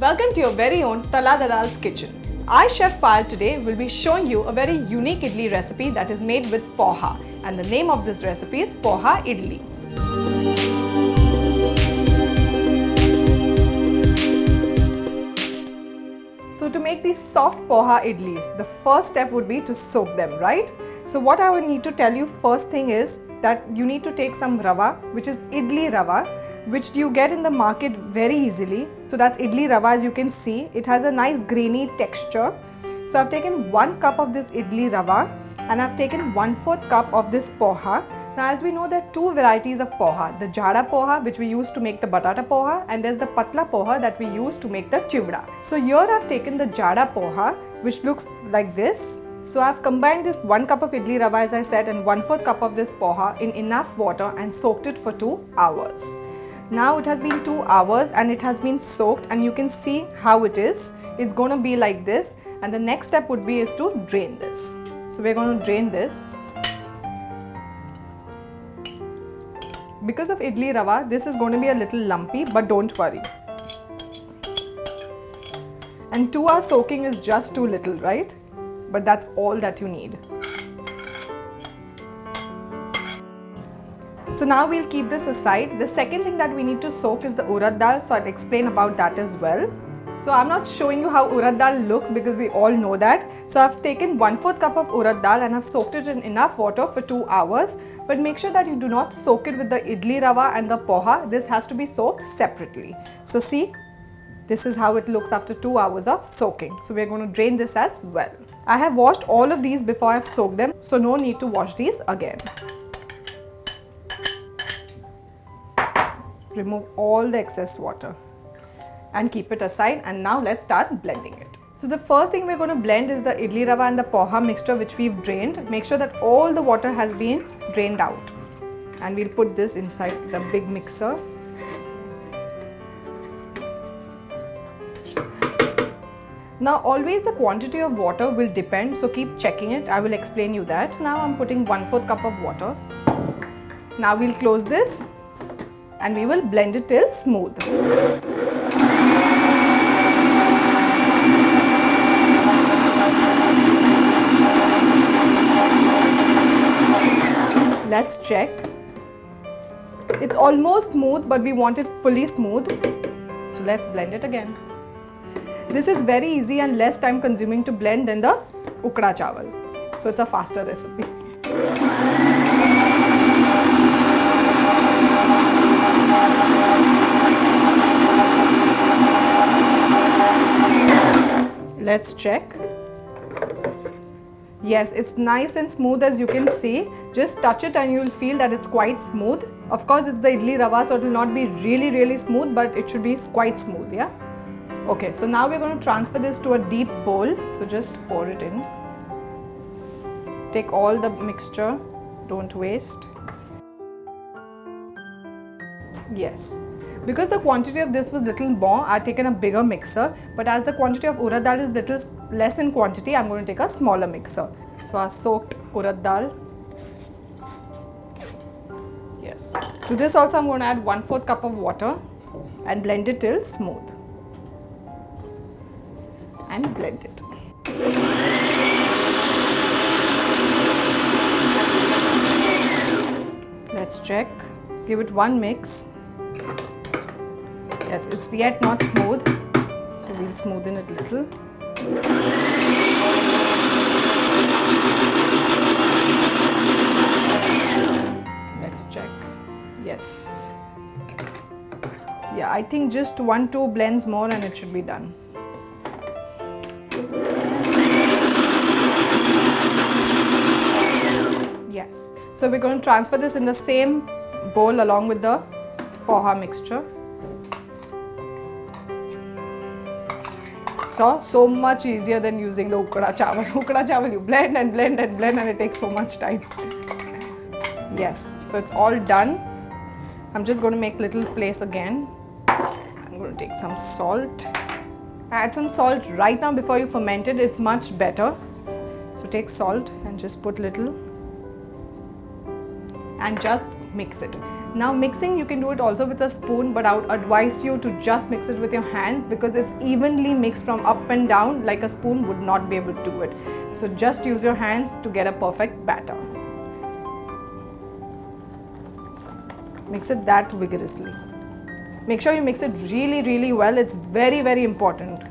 Welcome to your very own Tarla Dalal's kitchen. I, Chef Payal, today will be showing you a very unique idli recipe that is made with poha, and the name of this recipe is Poha Idli. So to make these soft poha idlis, the first step would be to soak them, right? So what I would need to tell you first thing is that you need to take some rava, which is idli rava, which you get in the market very easily. So that's idli rava, as you can see. It has a nice grainy texture. So I've taken 1 cup of this idli rava and I've taken 1/4 cup of this poha. Now as we know, there are 2 varieties of poha. The jada poha, which we use to make the batata poha, and there's the patla poha that we use to make the chivda. So here I've taken the jada poha, which looks like this. So I've combined this 1 cup of idli rava, as I said, and 1/4 cup of this poha in enough water and soaked it for 2 hours. Now it has been 2 hours and it has been soaked, and you can see how it is. It's going to be like this, and the next step would be is to drain this. So we're going to drain this. Because of idli rava, this is going to be a little lumpy, but don't worry. And 2 hours soaking is just too little, right? But that's all that you need. So now we'll keep this aside. The second thing that we need to soak is the urad dal, so I'll explain about that as well. So I'm not showing you how urad dal looks because we all know that. So I've taken 1/4 cup of urad dal and I've soaked it in enough water for 2 hours. But make sure that you do not soak it with the idli rava and the poha. This has to be soaked separately. So see, this is how it looks after 2 hours of soaking. So we're going to drain this as well. I have washed all of these before I've soaked them, so no need to wash these again. Remove all the excess water and keep it aside, and now let's start blending it. So the first thing we're going to blend is the idli rava and the poha mixture, which we've drained. Make sure that all the water has been drained out, and we'll put this inside the big mixer. Now always the quantity of water will depend, so keep checking it. I will explain you that. Now I'm putting 1/4 cup of water. Now we'll close this and we will blend it till smooth. Let's check. It's almost smooth, but we want it fully smooth. So let's blend it again. This is very easy and less time consuming to blend than the ukda chawal. So it's a faster recipe. Let's check. Yes, it's nice and smooth, as you can see. Just touch it and you will feel that it's quite smooth. Of course, it's the idli rava, so it will not be really smooth, but it should be quite smooth, yeah? Okay, so now we're going to transfer this to a deep bowl. So just pour it in. Take all the mixture, don't waste. Yes. Because the quantity of this was little more, I've taken a bigger mixer, but as the quantity of urad dal is little less in quantity, I'm going to take a smaller mixer. So I soaked urad dal. Yes. To this also I'm going to add 1/4 cup of water and blend it till smooth. And blend it. Let's check. Give it one mix. Yes, it's yet not smooth, so we'll smoothen it a little. Let's check. Yes. Yeah, I think just 1-2 blends more and it should be done. Yes. So we're going to transfer this in the same bowl along with the poha mixture. So much easier than using the ukda chawal. Ukda chawal you blend and blend and blend, and it takes so much time. Yes, so it's all done. I'm just going to make little place again. I'm going to take some salt. Add some salt right now before you ferment it. It's much better. So take salt and just put little and just mix it. Now mixing, you can do it also with a spoon, but I would advise you to just mix it with your hands because it's evenly mixed from up and down, like a spoon would not be able to do it. So just use your hands to get a perfect batter. Mix it that vigorously. Make sure you mix it really well. It's very important.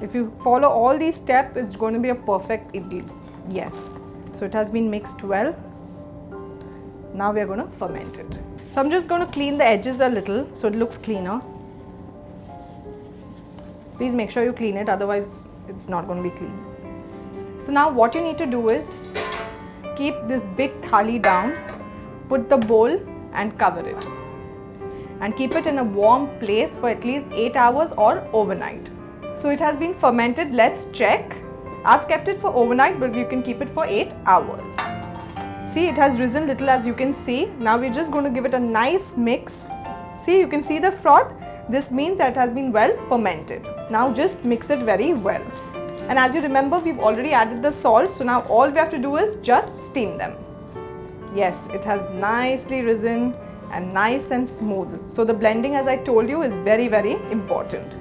If you follow all these steps, it's going to be a perfect idli. Yes. So it has been mixed well. Now we are going to ferment it. So I'm just going to clean the edges a little so it looks cleaner. Please make sure you clean it, otherwise it's not going to be clean. So now what you need to do is keep this big thali down, put the bowl and cover it. And keep it in a warm place for at least 8 hours or overnight. So it has been fermented, let's check. I've kept it for overnight, but you can keep it for 8 hours. See, it has risen little as you can see. Now we're just going to give it a nice mix. See, you can see the froth. This means that it has been well fermented. Now just mix it very well. And as you remember, we've already added the salt. So now all we have to do is just steam them. Yes, it has nicely risen and nice and smooth. So the blending, as I told you, is very important.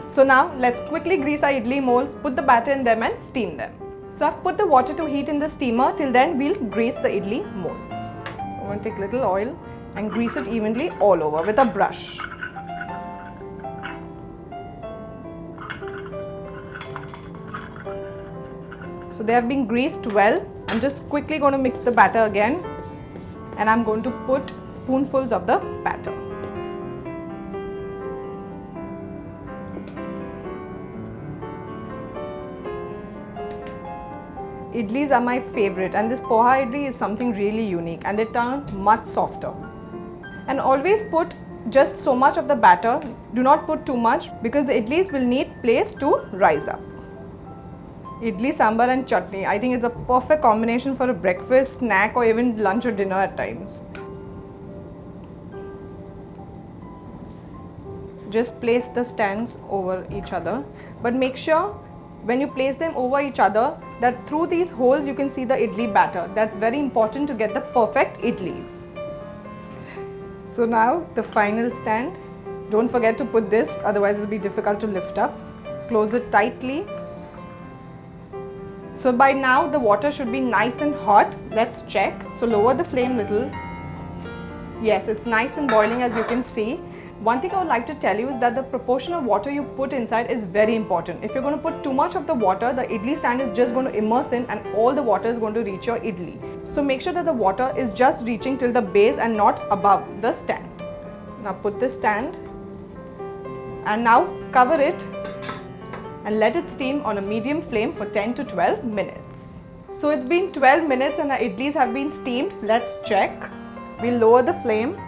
So now let's quickly grease our idli molds, put the batter in them and steam them. So I've put the water to heat in the steamer. Till then we'll grease the idli molds. So I'm going to take little oil and grease it evenly all over with a brush. So they have been greased well. I'm just quickly going to mix the batter again, and I'm going to put spoonfuls of the batter. Idlis are my favorite, and this poha idli is something really unique, and they turn much softer. And always put just so much of the batter. Do not put too much because the idlis will need place to rise up. Idli, sambhar and chutney. I think it's a perfect combination for a breakfast, snack or even lunch or dinner at times. Just place the stands over each other, but make sure when you place them over each other that through these holes you can see the idli batter. That's very important to get the perfect idlis. So now the final stand. Don't forget to put this, otherwise it will be difficult to lift up. Close it tightly. So by now the water should be nice and hot. Let's check. So lower the flame little. Yes, it's nice and boiling as you can see. One thing I would like to tell you is that the proportion of water you put inside is very important. If you're going to put too much of the water, the idli stand is just going to immerse in and all the water is going to reach your idli. So make sure that the water is just reaching till the base and not above the stand. Now put this stand and now cover it and let it steam on a medium flame for 10 to 12 minutes. So it's been 12 minutes and our idlis have been steamed. Let's check. We'll lower the flame.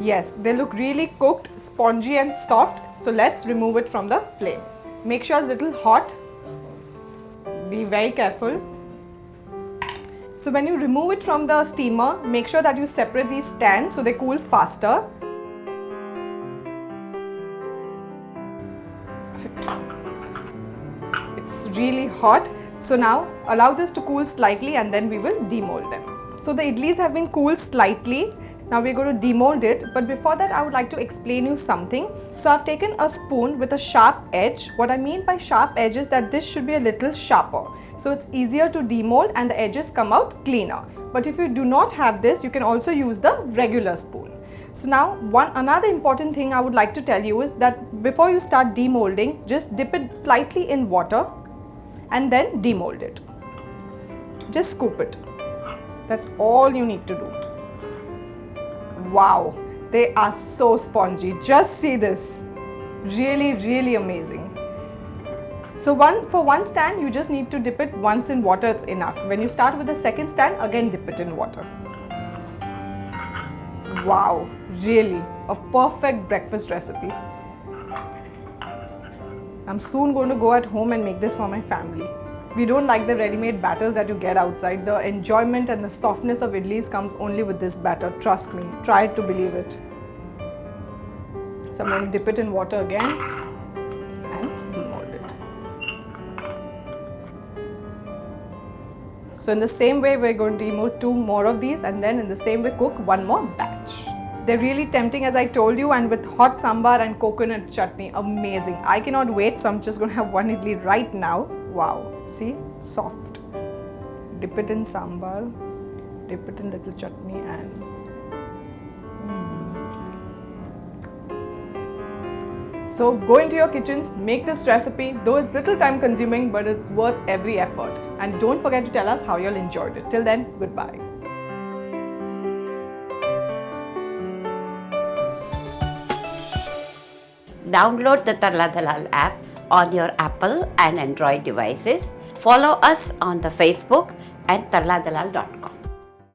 Yes, they look really cooked, spongy and soft. So let's remove it from the flame. Make sure it's a little hot. Be very careful. So when you remove it from the steamer, make sure that you separate these stands so they cool faster. It's really hot. So now allow this to cool slightly and then we will demold them. So the idlis have been cooled slightly. Now we're going to demold it, but before that I would like to explain you something. So I've taken a spoon with a sharp edge. What I mean by sharp edge is that this should be a little sharper. So it's easier to demold and the edges come out cleaner. But if you do not have this, you can also use the regular spoon. So now another important thing I would like to tell you is that before you start demolding, just dip it slightly in water and then demold it. Just scoop it. That's all you need to do. Wow, they are so spongy. Just see this. Really amazing. So for one stand, you just need to dip it once in water, it's enough. When you start with the second stand, again dip it in water. Wow, really a perfect breakfast recipe. I'm soon going to go at home and make this for my family. We don't like the ready-made batters that you get outside. The enjoyment and the softness of idlis comes only with this batter. Trust me. Try to believe it. So I'm going to dip it in water again and demold it. So in the same way, we're going to remove 2 more of these, and then in the same way cook 1 more batch. They're really tempting, as I told you, and with hot sambhar and coconut chutney, amazing. I cannot wait, so I'm just going to have 1 idli right now. Wow, see, soft. Dip it in sambhar, dip it in little chutney, and so go into your kitchens, make this recipe, though it's little time consuming, but it's worth every effort. And don't forget to tell us how you all enjoyed it. Till then, goodbye. Download the Tarla Dalal app on your Apple and Android devices. Follow us on the Facebook and tarladalal.com.